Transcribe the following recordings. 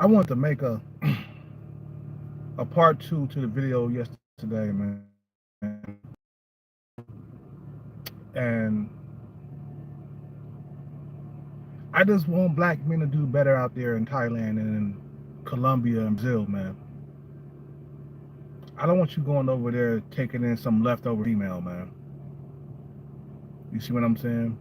I wanted to make a part two to the video yesterday, man. And I just want black men to do better out there in Thailand and in Colombia and Brazil, man. I don't want you going over there taking in some leftover female, man. You see what I'm saying?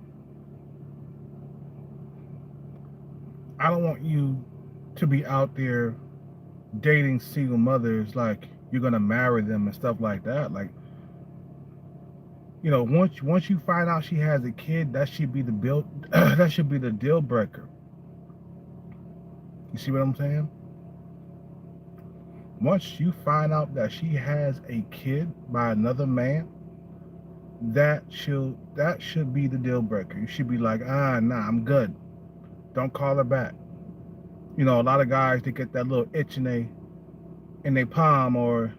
I don't want you to be out there dating single mothers like you're gonna marry them and stuff like that. Like, once you find out she has a kid, that should be the bill that should be the deal breaker. You see what I'm saying? Once you find out that she has a kid by another man, that should be the deal breaker. You should be like, nah, I'm good. Don't call her back. A lot of guys, they get that little itch in their palm, or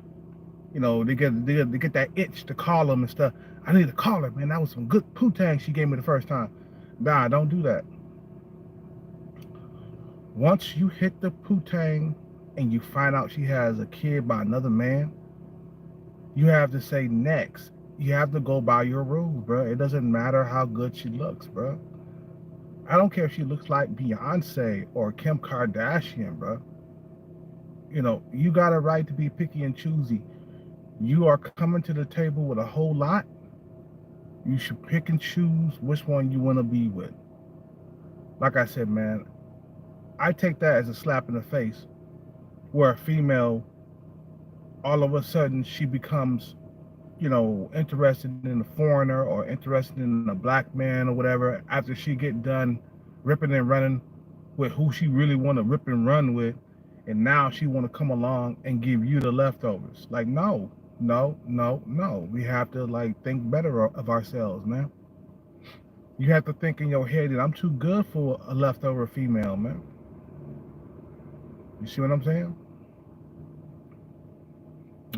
they get that itch to call them and stuff. I need to call her, man. That was some good poo-tang she gave me the first time. Nah, don't do that. Once you hit the poo-tang and you find out she has a kid by another man, you have to say next. You have to go by your rules, bro. It doesn't matter how good she looks, bro. I don't care if she looks like Beyonce or Kim Kardashian, bro. You got a right to be picky and choosy. You are coming to the table with a whole lot. You should pick and choose which one you want to be with. Like I said, man, I take that as a slap in the face where a female, all of a sudden, she becomes, interested in a foreigner or interested in a black man or whatever after she get done ripping and running with who she really want to rip and run with, and now she want to come along and give you the leftovers. Like, no, no, no, no. We have to think better of ourselves, man. You have to think in your head that I'm too good for a leftover female, man. You see what I'm saying?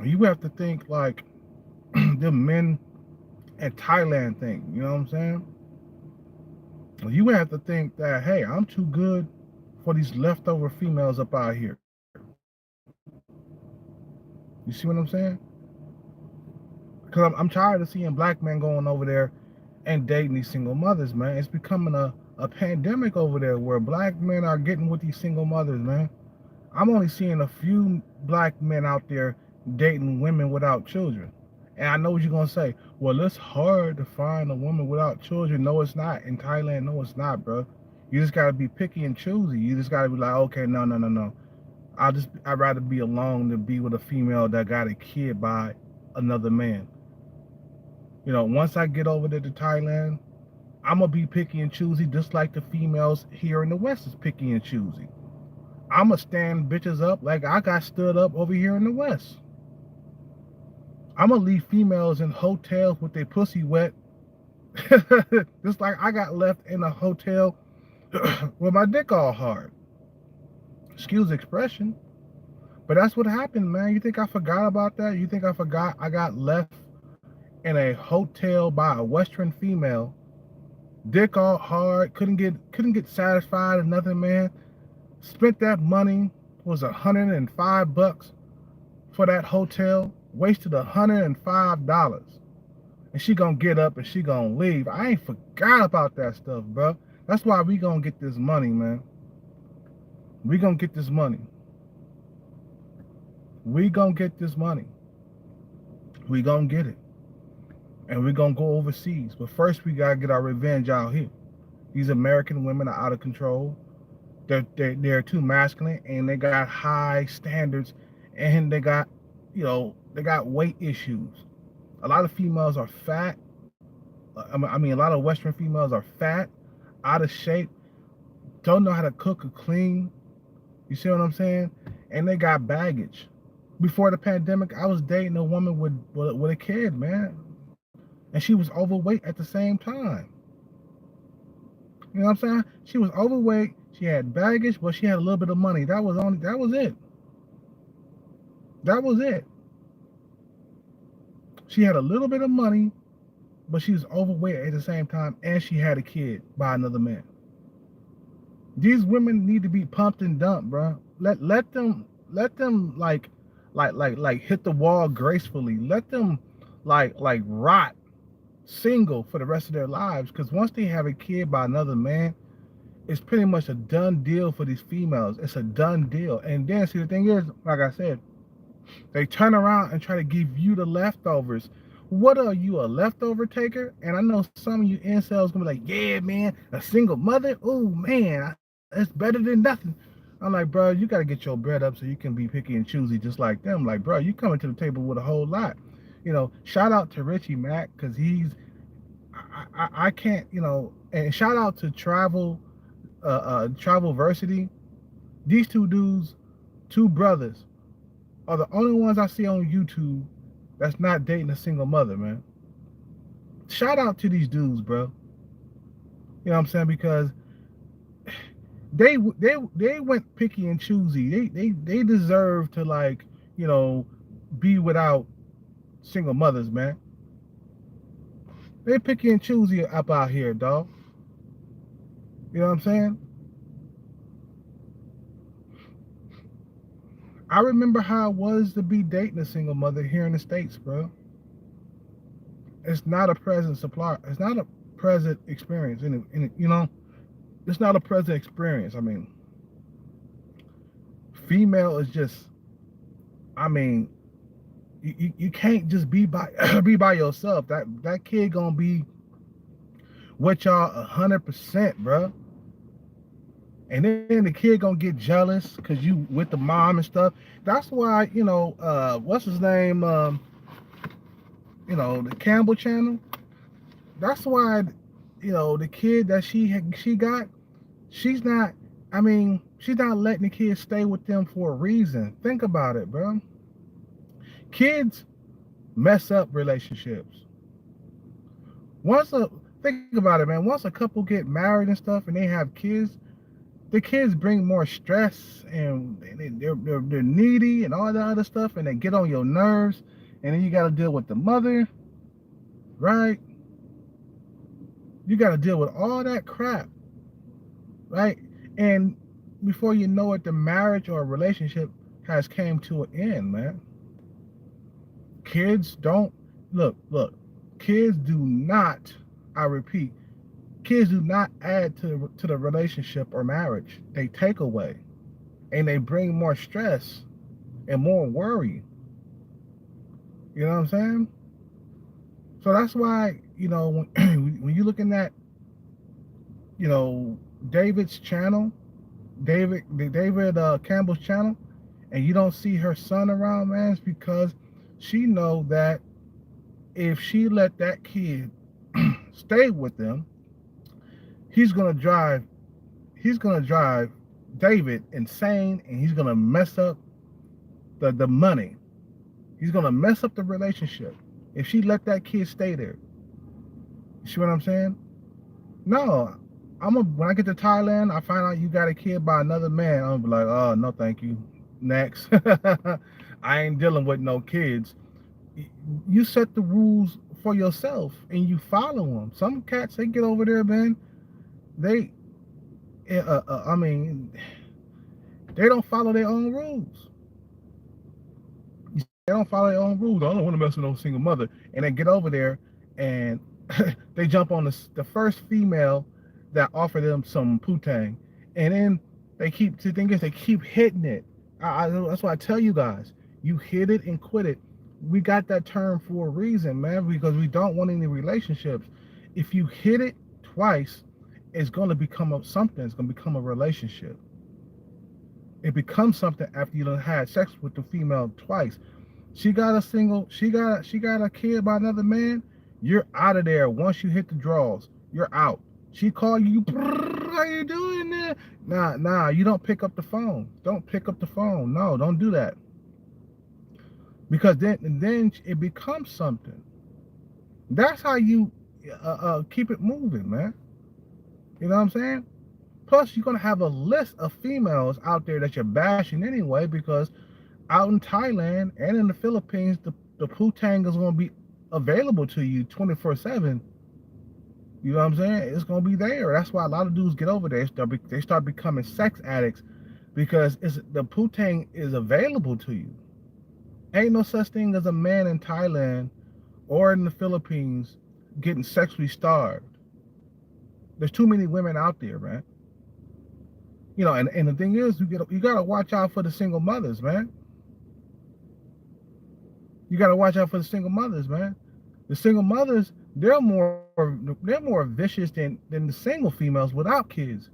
You have to think like the men in Thailand think. You know what I'm saying? You have to think that, hey, I'm too good for these leftover females up out here. You see what I'm saying? Because I'm tired of seeing black men going over there and dating these single mothers, man. It's becoming a pandemic over there where black men are getting with these single mothers, man. I'm only seeing a few black men out there dating women without children. And I know what you're going to say. Well, it's hard to find a woman without children. No, it's not. In Thailand, no, it's not, bro. You just got to be picky and choosy. You just got to be like, okay, no, no, no, no. I'd rather be alone than be with a female that got a kid by another man. Once I get over there to Thailand, I'm going to be picky and choosy just like the females here in the West is picky and choosy. I'm going to stand bitches up like I got stood up over here in the West. I'm going to leave females in hotels with their pussy wet. Just like I got left in a hotel with my dick all hard. Excuse the expression. But that's what happened, man. You think I forgot about that? You think I forgot I got left in a hotel by a Western female, dick all hard, couldn't get satisfied or nothing, man. Spent that money, was $105 for that hotel, wasted $105. And she gonna get up and she gonna leave. I ain't forgot about that stuff, bro. That's why we gonna get this money, man. We gonna get this money. We gonna get this money. We gonna get it. And we gonna go overseas. But first we gotta get our revenge out here. These American women are out of control. They're too masculine, and they got high standards, and they got weight issues. A lot of females are fat. I mean, a lot of Western females are fat, out of shape, don't know how to cook or clean. You see what I'm saying? And they got baggage. Before the pandemic, I was dating a woman with a kid, man, and she was overweight at the same time. You know what I'm saying? She was overweight. She had baggage, but she had a little bit of money. That was it. That was it. She had a little bit of money, but she was overweight at the same time, and she had a kid by another man. These women need to be pumped and dumped, bro. Let them like hit the wall gracefully. Let them like rot single for the rest of their lives. Because once they have a kid by another man, it's pretty much a done deal for these females. It's a done deal. And then see the thing is, like I said, they turn around and try to give you the leftovers. What are you, a leftover taker? And I know some of you incels gonna be like, yeah, man, a single mother. Oh man, it's better than nothing. I'm like, bro, you gotta get your bread up so you can be picky and choosy just like them. Like, bro, you coming to the table with a whole lot. Shout out to Richie Mack because I can't, and shout out to Travelversity. These two dudes, two brothers, are the only ones I see on YouTube that's not dating a single mother, man. Shout out to these dudes, bro. You know what I'm saying? Because they went picky and choosy. They deserve to you know be without single mothers, man. They picky and choosy up out here, dog. You know what I'm saying? I remember how it was to be dating a single mother here in the States, bro. It's not a present supply. It's not a present experience. It's not a present experience. I mean, female is just. I mean, you can't just be by be by yourself. That kid gonna be with y'all 100%, bro. And then the kid gonna get jealous because you with the mom and stuff. That's why what's his name? The Campbell channel. That's why the kid that she got. She's not. I mean, she's not letting the kid stay with them for a reason. Think about it, bro. Kids mess up relationships. Once a Think about it, man. Once a couple get married and stuff, and they have kids, the kids bring more stress, and they're needy and all that other stuff, and they get on your nerves, and then you got to deal with the mother, right? You got to deal with all that crap, right? And before you know it, the marriage or relationship has came to an end, man. Kids don't look. Kids do not. I repeat, kids do not add to the relationship or marriage. They take away, and they bring more stress and more worry. You know what I'm saying? So that's why when you're looking at David's channel, David Campbell's channel, and you don't see her son around, man, it's because she know that if she let that kid stay with them, he's gonna drive David insane, and he's gonna mess up the money. He's gonna mess up the relationship if she let that kid stay there. You see what I'm saying? No, when I get to Thailand, I find out you got a kid by another man. I'm gonna be like, oh no, thank you. Next, I ain't dealing with no kids. You set the rules for yourself and you follow them. Some cats, they get over there, man. They, I mean, they don't follow their own rules. They don't follow their own rules. I don't want to mess with no single mother. And they get over there and they jump on the first female that offer them some putang. And then the thing is, they keep hitting it. That's why I tell you guys, you hit it and quit it. We got that term for a reason, man, because we don't want any relationships. If you hit it twice, it's going to become something. It's going to become a relationship. It becomes something after you done had sex with the female twice. She got a kid by another man. You're out of there once you hit the draws. You're out. She call you. How you doing there? Nah. You don't pick up the phone. Don't pick up the phone. No, don't do that. Because then it becomes something. That's how you keep it moving, man. You know what I'm saying? Plus, you're gonna have a list of females out there that you're bashing anyway, because out in Thailand and in the Philippines, the putang is gonna be available to you 24/7. You know what I'm saying? It's gonna be there. That's why a lot of dudes get over there. They start becoming sex addicts because it's the putang is available to you. Ain't no such thing as a man in Thailand or in the Philippines getting sexually starved. There's too many women out there, man. And the thing is, you gotta watch out for the single mothers, man. You gotta watch out for the single mothers, man. The single mothers, they're more vicious than the single females without kids.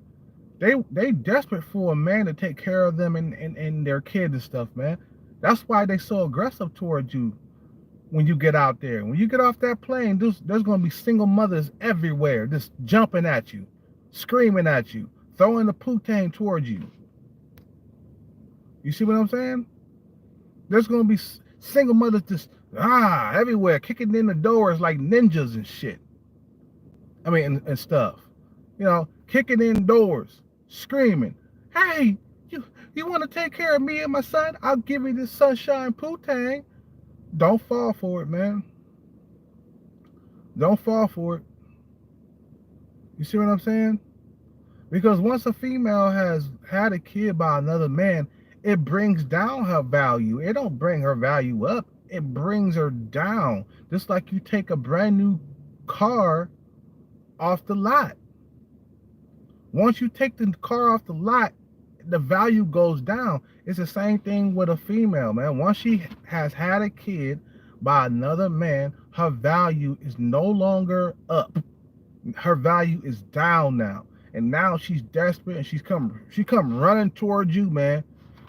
They desperate for a man to take care of them and their kids and stuff, man. That's why they so aggressive towards you when you get out there. When you get off that plane, there's gonna be single mothers everywhere, just jumping at you, screaming at you, throwing the putang towards you. You see what I'm saying? There's gonna be single mothers just everywhere, kicking in the doors like ninjas and shit. I mean, and stuff. Kicking in doors, screaming, "Hey, you want to take care of me and my son? I'll give you this sunshine poo-tang." Don't fall for it, man. Don't fall for it. You see what I'm saying? Because once a female has had a kid by another man, it brings down her value. It don't bring her value up. It brings her down. Just like you take a brand new car off the lot. Once you take the car off the lot, the value goes down. It's the same thing with a female, man. Once she has had a kid by another man, her value is no longer up. Her value is down now. And now she's desperate and she come running towards you, man.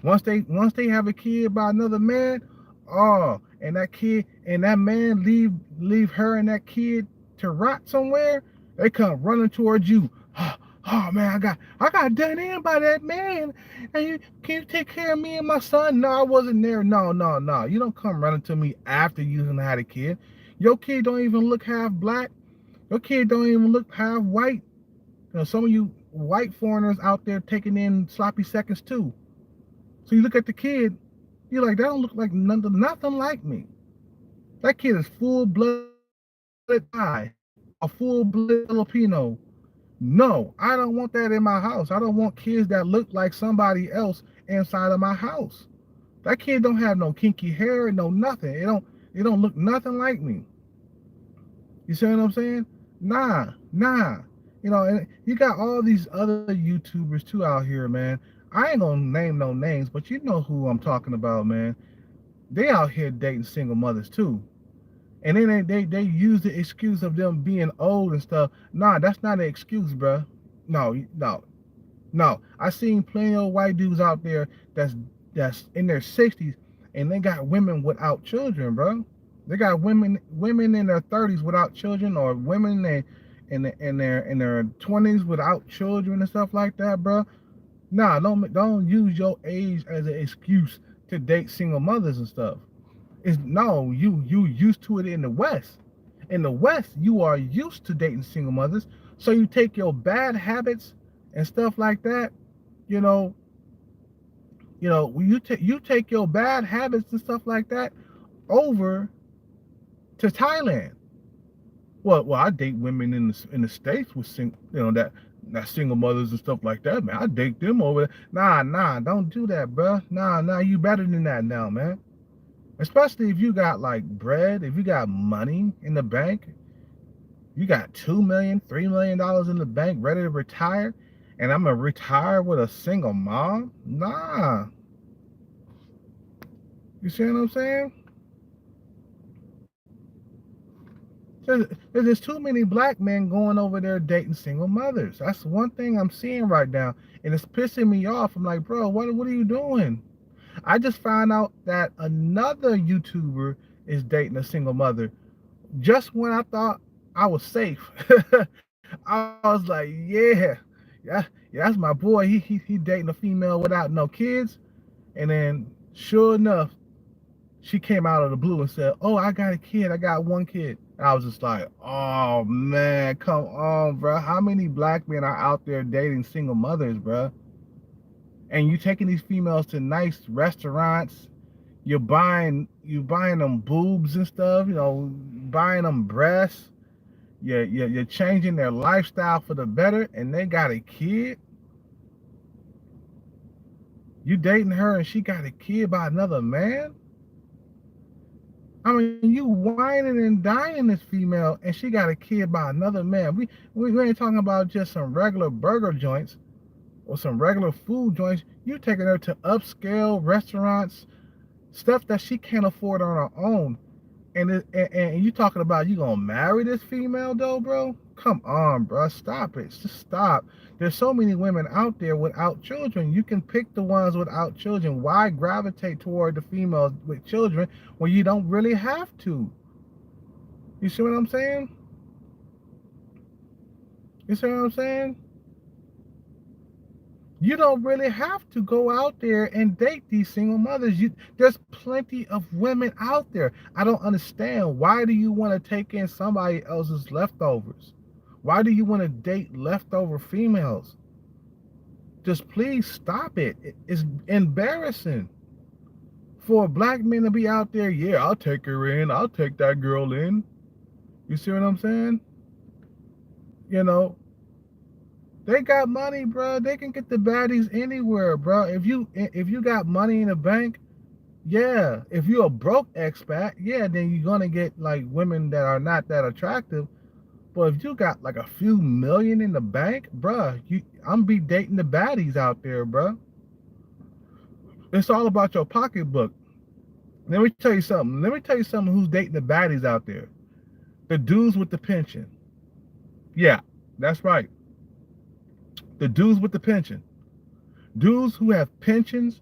Once they have a kid by another man, and that kid and that man leave her and that kid to rot somewhere, they come running towards you. Oh man, I got done in by that man. And can you take care of me and my son? No, I wasn't there. No, no, no. You don't come running to me after you had a kid. Your kid don't even look half black. Your kid don't even look half white. Some of you white foreigners out there taking in sloppy seconds too. So you look at the kid, you're like, that don't look like nothing like me. That kid is full-blooded Thai, a full-blooded Filipino. No, I don't want that in my house. I don't want kids that look like somebody else inside of my house. That kid don't have no kinky hair, no nothing. It don't look nothing like me. You see what I'm saying? Nah. And you got all these other YouTubers too out here, man. I ain't gonna name no names, but you know who I'm talking about, man. They out here dating single mothers too. And then they use the excuse of them being old and stuff. Nah, that's not an excuse, bro. No. I seen plenty of white dudes out there that's in their 60s and they got women without children, bro. They got women in their 30s without children, or women in their 20s without children and stuff like that, bro. Nah, don't use your age as an excuse to date single mothers and stuff. You used to it in the West. In the West, you are used to dating single mothers, so you take your bad habits and stuff like that. You know, you take your bad habits and stuff like that over to Thailand. Well, I date women in the States with that single mothers and stuff like that, man. I date them over there. Nah, don't do that, bro. Nah, you better than that now, man. Especially if you got like bread, if you got money in the bank, you got $2 million, $3 million in the bank, ready to retire, and I'm gonna retire with a single mom? Nah. You see what I'm saying? There's too many black men going over there dating single mothers. That's one thing I'm seeing right now, and it's pissing me off. I'm like, bro, what are you doing? I just found out that another YouTuber is dating a single mother. Just when I thought I was safe, I was like, yeah, that's my boy. He dating a female without no kids, and then sure enough, she came out of the blue and said, "Oh, I got a kid. I got one kid." I was just like, "Oh man, come on, bro. How many black men are out there dating single mothers, bro? And you taking these females to nice restaurants. You buying them boobs and stuff. Buying them breasts. you're changing their lifestyle for the better, and they got a kid. You dating her and she got a kid by another man. I mean, you whining and dying this female, and she got a kid by another man. We ain't talking about just some regular burger joints or some regular food joints. You taking her to upscale restaurants, stuff that she can't afford on her own. And you talking about you gonna marry this female though, bro? Come on, bro. Stop it. Just stop. There's so many women out there without children. You can pick the ones without children. Why gravitate toward the females with children when you don't really have to? You see what I'm saying? You see what I'm saying? You don't really have to go out there and date these single mothers. There's plenty of women out there. I don't understand. Why do you want to take in somebody else's leftovers? Why do you want to date leftover females? Just please stop it. It's embarrassing for black men to be out there. Yeah, I'll take her in. I'll take that girl in. You see what I'm saying? You know, they got money, bro. They can get the baddies anywhere, bro. If you got money in the bank, yeah. If you're a broke expat, yeah, then you're gonna get like women that are not that attractive. But if you got like a few million in the bank, bro, I'm be dating the baddies out there, bro. It's all about your pocketbook. Let me tell you something. Let me tell you something. Who's dating the baddies out there? The dudes with the pension. Yeah, that's right. The dudes with the pension. Dudes who have pensions,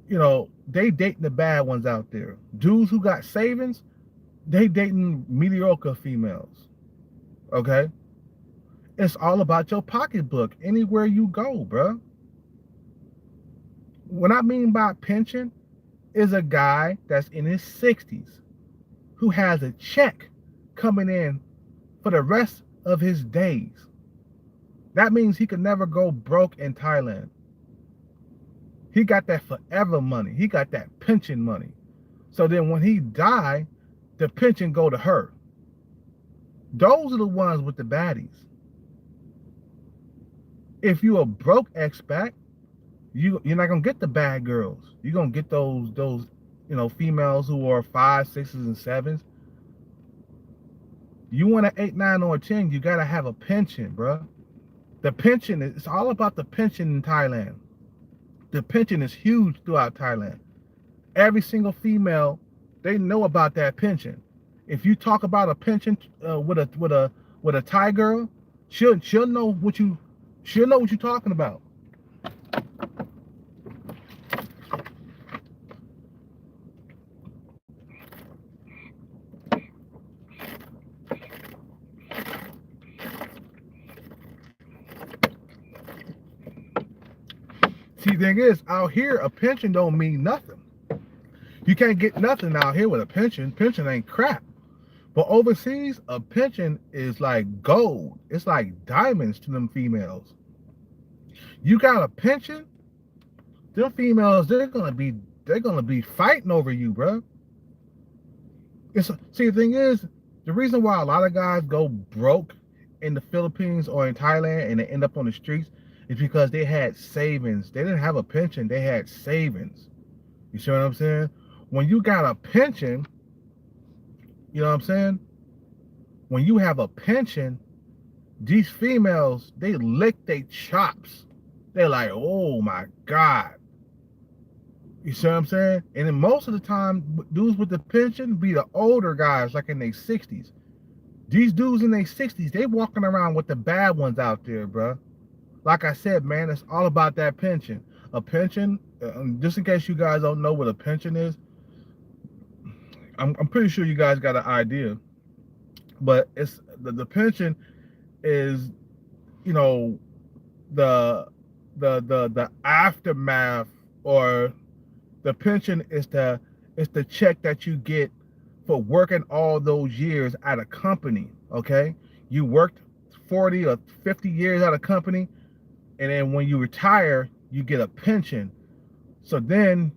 they dating the bad ones out there. Dudes who got savings, they dating mediocre females. Okay? It's all about your pocketbook anywhere you go, bro. What I mean by pension is a guy that's in his 60s who has a check coming in for the rest of his days. That means he could never go broke in Thailand. He got that forever money. He got that pension money. So then when he die, the pension go to her. Those are the ones with the baddies. If you a broke expat, you're not gonna get the bad girls. You're gonna get those females who are 5, 6s, and 7s. You want an 8, 9, or a 10, you gotta have a pension, bro. The pension it's all about the pension in Thailand. The pension is huge throughout Thailand. Every single female, they know about that pension. If you talk about a pension with a Thai girl, she'll know what you're talking about. See, the thing is, out here, a pension don't mean nothing. You can't get nothing out here with a pension. Pension ain't crap. But overseas, a pension is like gold. It's like diamonds to them females. You got a pension, them females, they're gonna be fighting over you, bro. See, the thing is, the reason why a lot of guys go broke in the Philippines or in Thailand and they end up on the streets is because they had savings. They didn't have a pension, they had savings. You see what I'm saying? When you got a pension, you know what I'm saying? When you have a pension, these females, they lick their chops. They're like, oh my God. You see what I'm saying? And then most of the time, dudes with the pension be the older guys, like in their 60s. These dudes in their 60s, they walking around with the bad ones out there, bro. Like I said, man, it's all about that pension. A pension, just in case you guys don't know what a pension is, I'm pretty sure you guys got an idea. But it's the pension is, you know, the the aftermath, or the pension is the check that you get for working all those years at a company. Okay, you worked 40 or 50 years at a company, and then when you retire, you get a pension. So then,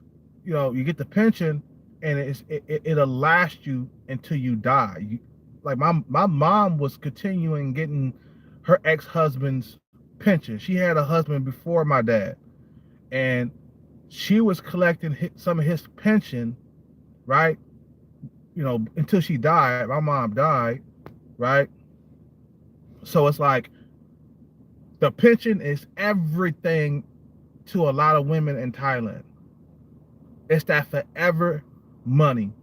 you get the pension, and it'll last you until you die. like my mom was continuing getting her ex-husband's pension. She had a husband before my dad, and she was collecting some of his pension, right? Until she died. My mom died, right? So it's like the pension is everything to a lot of women in Thailand. It's that forever money.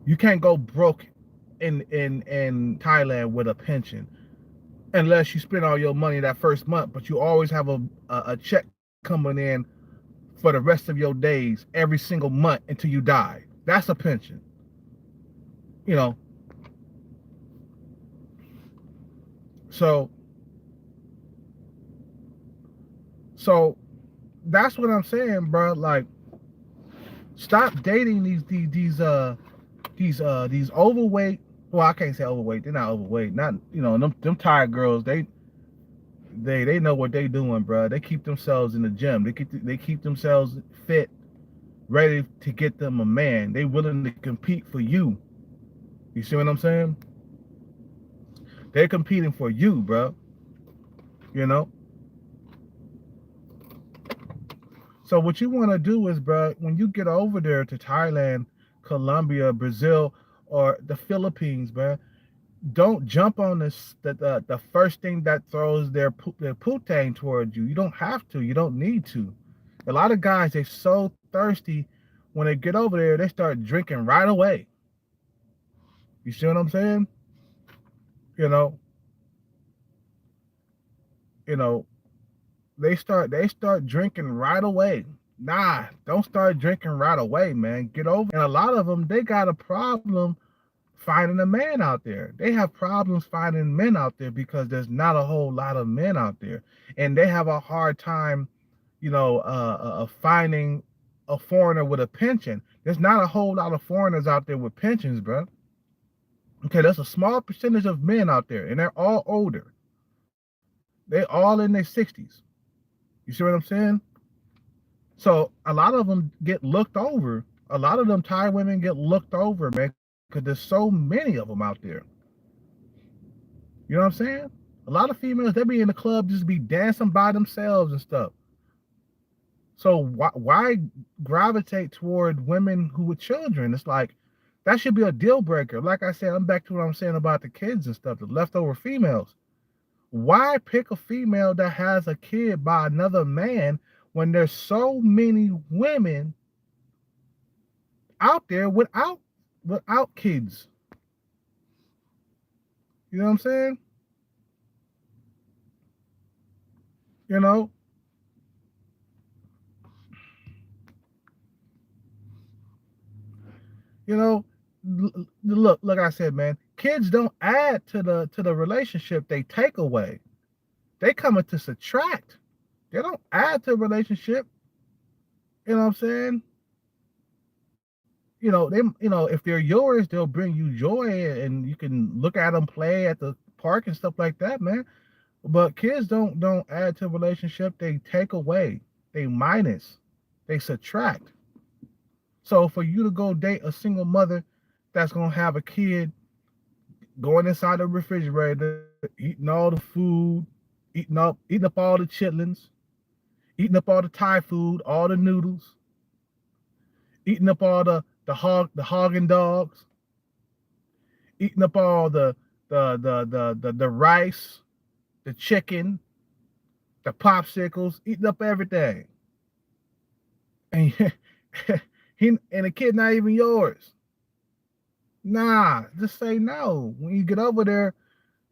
You can't go broke in Thailand with a pension unless you spend all your money that first month. But you always have a check coming in for the rest of your days every single month until you die. That's a pension. You know. So so that's what I'm saying, bro. Like, stop dating these overweight. Well, I can't say overweight. They're not overweight. Not them tired girls. They know what they doing, bro. They keep themselves in the gym. They keep themselves fit, ready to get them a man. They willing to compete for you. You see what I'm saying? They're competing for you, bro. You know. So what you want to do is, bro, when you get over there to Thailand, Colombia, Brazil, or the Philippines, bro, don't jump on the first thing that throws their putang towards you. You don't have to. You don't need to. A lot of guys, they're so thirsty when they get over there, they start drinking right away. You see what I'm saying? You know, you know, they start drinking right away. Nah, don't start drinking right away, man. Get over. And a lot of them, they got a problem finding a man out there. They have problems finding men out there because there's not a whole lot of men out there, and they have a hard time, finding a foreigner with a pension. There's not a whole lot of foreigners out there with pensions, bro. Okay, there's a small percentage of men out there, and they're all older. They all in their 60s. You see what I'm saying? So a lot of them get looked over. A lot of them Thai women get looked over, man, because there's so many of them out there. You know what I'm saying? A lot of females, they be in the club just be dancing by themselves and stuff. So why gravitate toward women who with children? It's like that should be a deal breaker. Like I said, I'm back to what I'm saying about the kids and stuff, the leftover females. Why pick a female that has a kid by another man when there's so many women out there without kids? You know what I'm saying? You know, you know, look, like I said, man, kids don't add to the relationship, they take away. They come to subtract. They don't add to a relationship. You know what I'm saying? If they're yours, they'll bring you joy, and you can look at them play at the park and stuff like that, man. But kids don't add to a relationship. They take away. They minus. They subtract. So for you to go date a single mother that's gonna have a kid going inside the refrigerator, eating all the food, eating up all the chitlins, eating up all the Thai food, all the noodles, eating up all the Haagen dogs, eating up all the rice, the chicken, the popsicles, eating up everything, and and the kid not even yours. Nah, just say no. When you get over there,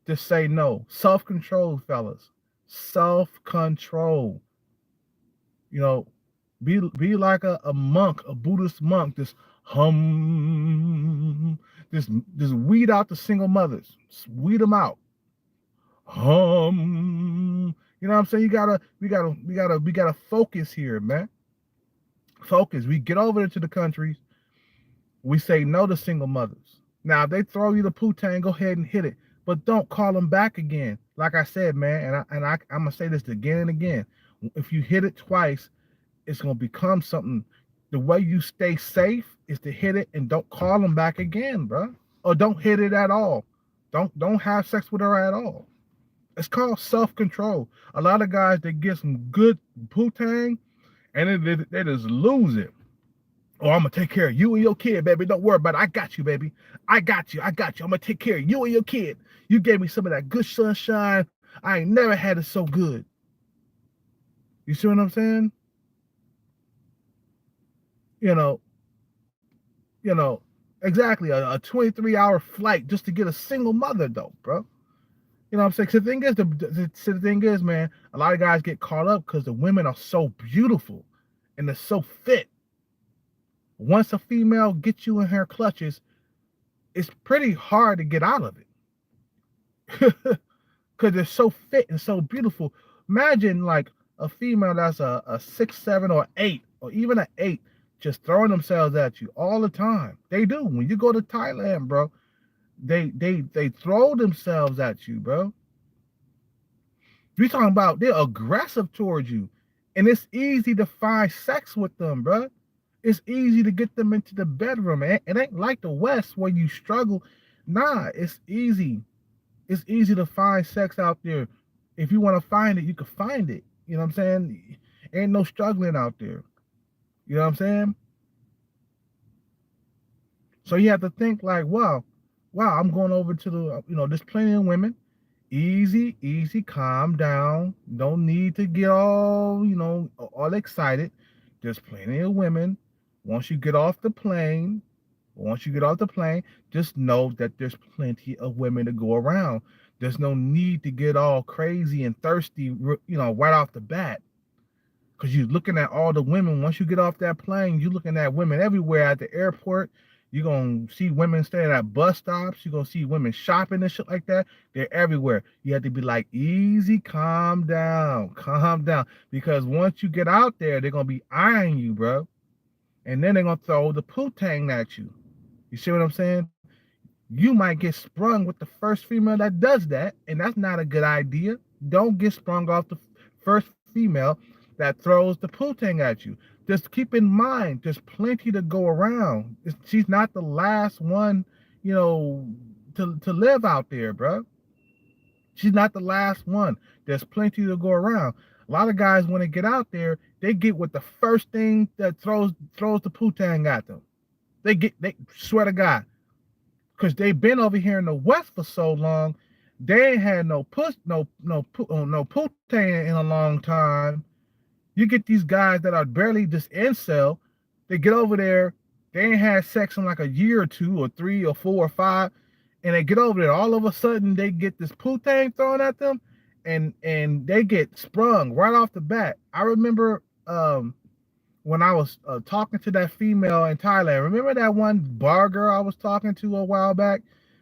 just say no. Self-control, fellas. Self-control. You know, be like a monk, a Buddhist monk. Just hum. Just weed out the single mothers. Just weed them out. You know what I'm saying? We gotta focus here, man. Focus. We get over into the countries. We say no to single mothers. Now, if they throw you the putang, go ahead and hit it, but don't call them back again. Like I said, man, I'm gonna say this again and again. If you hit it twice, it's gonna become something. The way you stay safe is to hit it and don't call them back again, bro. or don't hit it at all. Don't have sex with her at all. It's called self-control. A lot of guys they get some good poo-tang and they just lose it. Oh, I'm gonna take care of you and your kid, baby. Don't worry about it. I got you, baby. I got you. I got you. I'm gonna take care of you and your kid. You gave me some of that good sunshine. I ain't never had it so good. You see what I'm saying? You know, you know, exactly. A 23-hour flight just to get a single mother, though, bro. You know what I'm saying? 'Cause the thing is, the thing is, man, a lot of guys get caught up because the women are so beautiful and they're so fit. Once a female gets you in her clutches, it's pretty hard to get out of it because they're so fit and so beautiful. Imagine like a female that's a 6, 7, or 8, or even an 8, just throwing themselves at you all the time. They do. When you go to Thailand, bro, they throw themselves at you, bro. You're talking about they're aggressive towards you, and it's easy to find sex with them, bro. It's easy to get them into the bedroom. It ain't like the West where you struggle. Nah, it's easy. It's easy to find sex out there. If you want to find it, you can find it. You know what I'm saying? Ain't no struggling out there. You know what I'm saying? So you have to think like, wow, I'm going over to the, there's plenty of women. Easy, easy, calm down. Don't need to get all excited. There's plenty of women. Once you get off the plane, once you get off the plane, just know that there's plenty of women to go around. There's no need to get all crazy and thirsty, right off the bat. Because you're looking at all the women. Once you get off that plane, you're looking at women everywhere at the airport. You're going to see women standing at bus stops. You're going to see women shopping and shit like that. They're everywhere. You have to be like, easy, calm down, calm down. Because once you get out there, they're going to be eyeing you, bro. And then they're going to throw the poo-tang at you. You see what I'm saying? You might get sprung with the first female that does that, and that's not a good idea. Don't get sprung off the first female that throws the poo-tang at you. Just keep in mind, there's plenty to go around. She's not the last one, to live out there, bro. She's not the last one. There's plenty to go around. A lot of guys, when they get out there, they get with the first thing that throws the poo-tang at them. They swear to God, because they've been over here in the West for so long, they ain't had no putane in a long time. You get these guys that are barely just incel, they get over there, they ain't had sex in like a year or 2 or 3 or 4 or 5, and they get over there. All of a sudden, they get this putane thrown at them, and they get sprung right off the bat. I remember when I was talking to that female in Thailand. Remember that one bar girl I was talking to a while back?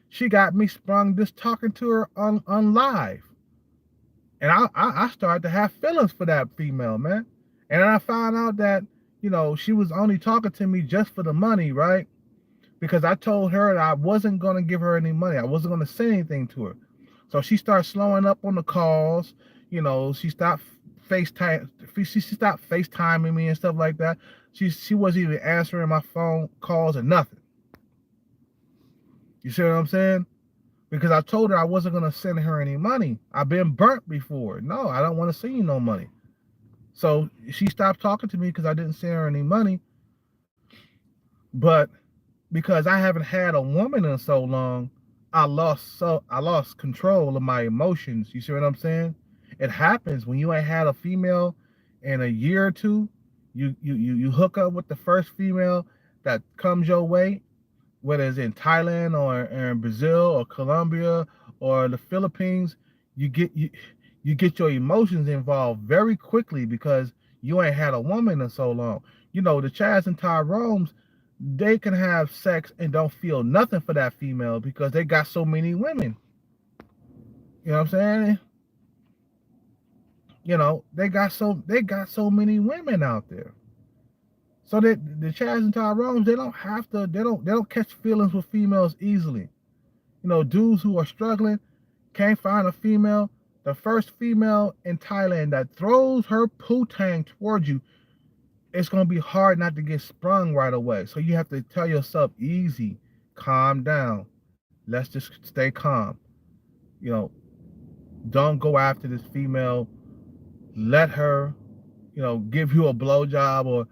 She got me sprung just talking to her on live. And I started to have feelings for that female, man. And then I found out that, she was only talking to me just for the money, right? Because I told her that I wasn't going to give her any money. I wasn't going to say anything to her. So she started slowing up on the calls. She stopped FaceTiming me and stuff like that. She wasn't even answering my phone calls or nothing. You see what I'm saying? Because I told her I wasn't gonna send her any money. I've been burnt before. No, I don't want to send you no money. So she stopped talking to me because I didn't send her any money. But because I haven't had a woman in so long, I lost control of my emotions. You see what I'm saying? It happens when you ain't had a female in a year or two. You hook up with the first female that comes your way, whether it's in Thailand or in Brazil or Colombia or the Philippines. You get your emotions involved very quickly because you ain't had a woman in so long. The Chads and Tyrones, they can have sex and don't feel nothing for that female because they got so many women. You know what I'm saying? They got so many women out there. So that the Chads and Tyrones, they don't catch feelings with females easily. Dudes who are struggling can't find a female. The first female in Thailand that throws her poo-tang towards you, it's gonna be hard not to get sprung right away. So you have to tell yourself, easy, calm down. Let's just stay calm. You know, don't go after this female. Let her, give you a blowjob, or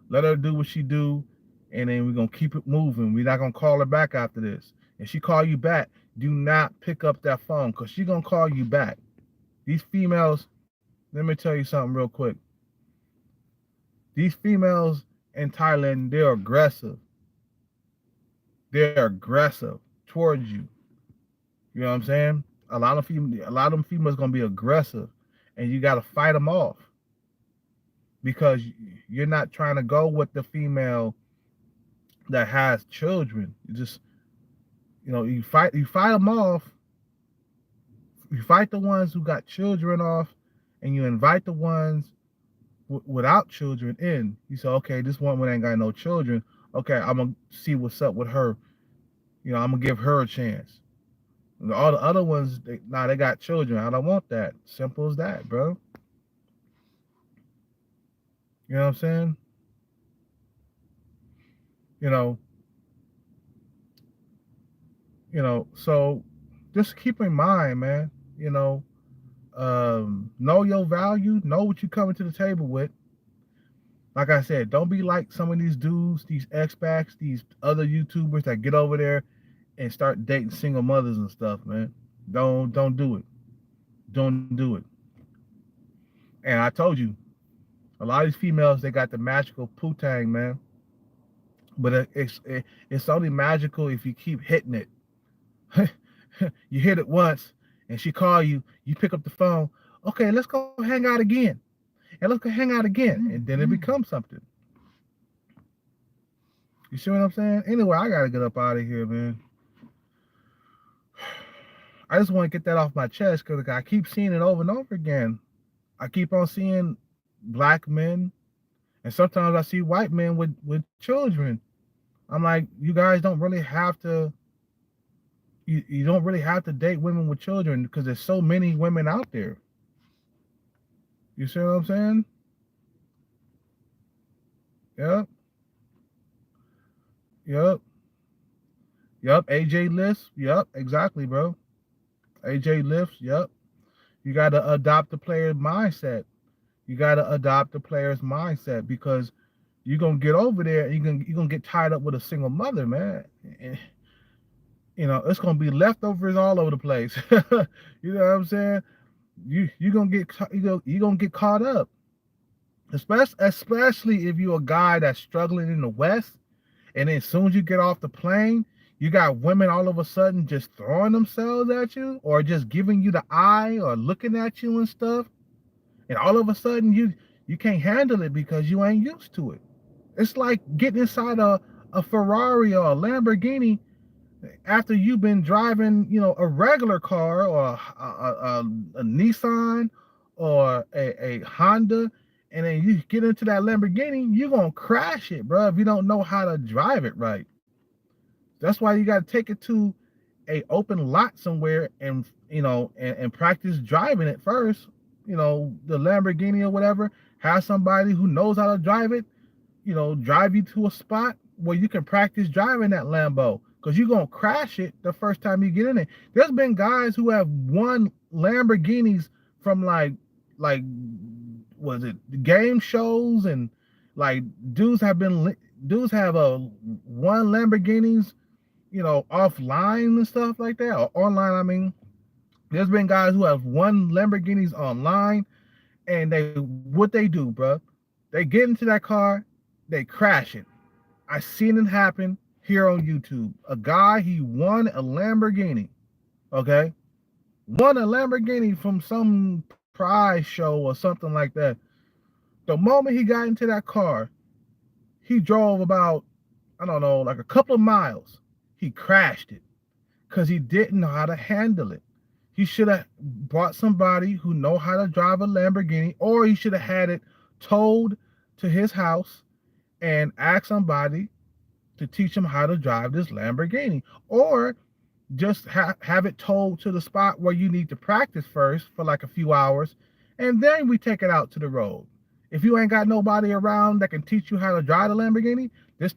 let her do what she do, and then we're gonna keep it moving. We're not gonna call her back after this. If she call you back, do not pick up that phone because she gonna call you back. These females, let me tell you something real quick. These females in Thailand, they're aggressive. They're aggressive towards you. You know what I'm saying? A lot of them females gonna be aggressive, and you gotta fight them off because you're not trying to go with the female that has children. You just, you fight them off. You fight the ones who got children off, and you invite the ones without children in. You say, okay, this woman ain't got no children. Okay, I'm gonna see what's up with her. I'm gonna give her a chance. All the other ones, they got children. I don't want that. Simple as that, bro. You know what I'm saying? You know, So just keep in mind, man. Know your value. Know what you coming to the table with. Like I said, don't be like some of these dudes, these expats, these other YouTubers that get over there and start dating single mothers and stuff, man. Don't do it. Don't do it. And I told you, a lot of these females, they got the magical putang, man. But it's only magical if you keep hitting it. You hit it once, and she call you. You pick up the phone. Okay, let's go hang out again, and let's go hang out again, and then it becomes something. You see what I'm saying? Anyway, I gotta get up out of here, man. I just want to get that off my chest because I keep seeing it over and over again. I keep on seeing black men, and sometimes I see white men with children. I'm like, you guys don't really have to. You don't really have to date women with children because there's so many women out there. You see what I'm saying? Yep, yep, yep. AJ lifts. Yep, exactly, bro. AJ lifts. Yep. You got to adopt the player's mindset. You got to adopt the player's mindset because you're gonna get over there and you're gonna get tied up with a single mother, man. And, it's gonna be leftovers all over the place. You know what I'm saying? You gonna get caught up, especially if you're a guy that's struggling in the West, and then as soon as you get off the plane, you got women all of a sudden just throwing themselves at you, or just giving you the eye, or looking at you and stuff, and all of a sudden you can't handle it because you ain't used to it. It's like getting inside a Ferrari or a Lamborghini after you've been driving, a regular car or a Nissan or a Honda, and then you get into that Lamborghini, you're gonna crash it, bro, if you don't know how to drive it right. That's why you got to take it to a open lot somewhere and and practice driving it first. The Lamborghini or whatever, have somebody who knows how to drive it, drive you to a spot where you can practice driving that Lambo because you're going to crash it the first time you get in it. There's been guys who have won Lamborghinis from like, was it game shows, and like dudes have won Lamborghinis, offline and stuff like that, or online. I mean, there's been guys who have won Lamborghinis online, and what they do, bro? They get into that car, they crash it. I seen it happen here on YouTube. A guy, he won a Lamborghini, okay? Won a Lamborghini from some prize show or something like that. The moment he got into that car, he drove about, I don't know, like a couple of miles. He crashed it because he didn't know how to handle it. He should have brought somebody who know how to drive a Lamborghini, or he should have had it towed to his house and asked somebody to teach him how to drive this Lamborghini, or just have it towed to the spot where you need to practice first for like a few hours, and then we take it out to the road. If you ain't got nobody around that can teach you how to drive the Lamborghini, just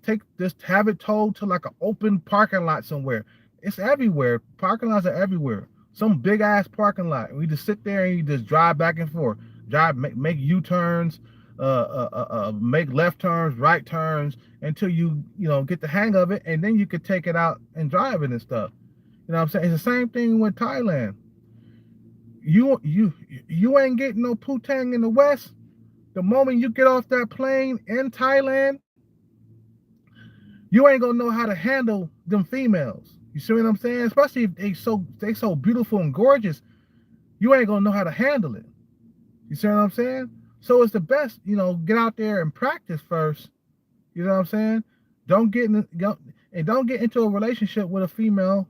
have it towed to like an open parking lot somewhere. It's everywhere. Parking lots are everywhere. Some big ass parking lot. We just sit there and you just drive back and forth. Drive, make U-turns, make left turns, right turns until you know get the hang of it, and then you could take it out and drive it and stuff. You know what I'm saying? It's the same thing with Thailand. You ain't getting no putang in the West. The moment you get off that plane in Thailand, you ain't gonna know how to handle them females. You see what I'm saying? Especially if they so beautiful and gorgeous, you ain't gonna know how to handle it. You see what I'm saying? So it's the best, get out there and practice first. You know what I'm saying? Don't get in, don't get into a relationship with a female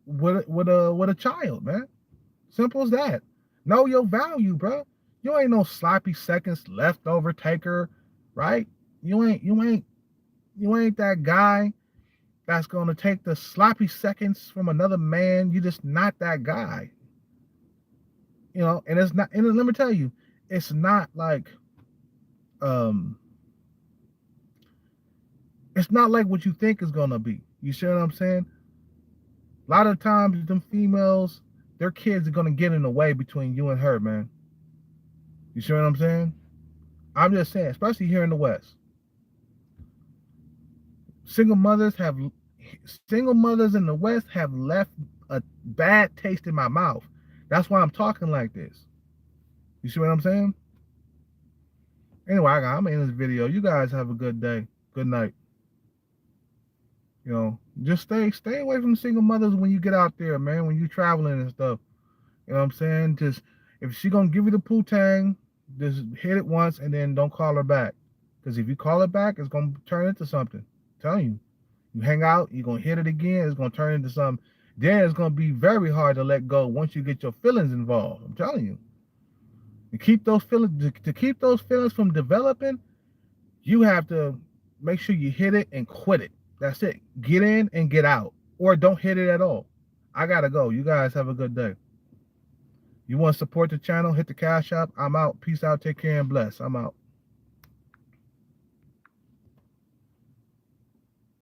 with a child, man. Simple as that. Know your value, bro. You ain't no sloppy seconds leftover taker, right? You ain't that guy that's gonna take the sloppy seconds from another man. You just not that guy. And it's not, and let me tell you, it's not like um it's not like what you think is gonna be. You see what I'm saying? A lot of times them females, their kids are gonna get in the way between you and her, man. You see what I'm saying? I'm just saying, especially here in the West. Single mothers have single mothers in the West have left a bad taste in my mouth. That's why I'm talking like this. You see what I'm saying? Anyway, I'm in this video. You guys have a good day. Good night. Just stay away from single mothers when you get out there, man. When you traveling and stuff. You know what I'm saying? Just if she gonna give you the poo-tang, just hit it once and then don't call her back. Because if you call it back, it's gonna turn into something. I'm telling you. You hang out, you're gonna hit it again, it's gonna turn into something. Then it's gonna be very hard to let go once you get your feelings involved. I'm telling you. To keep those feelings from developing, you have to make sure you hit it and quit it. That's it. Get in and get out. Or don't hit it at all. I gotta go. You guys have a good day. You want to support the channel, hit the Cash App. I'm out. Peace out. Take care and bless. I'm out.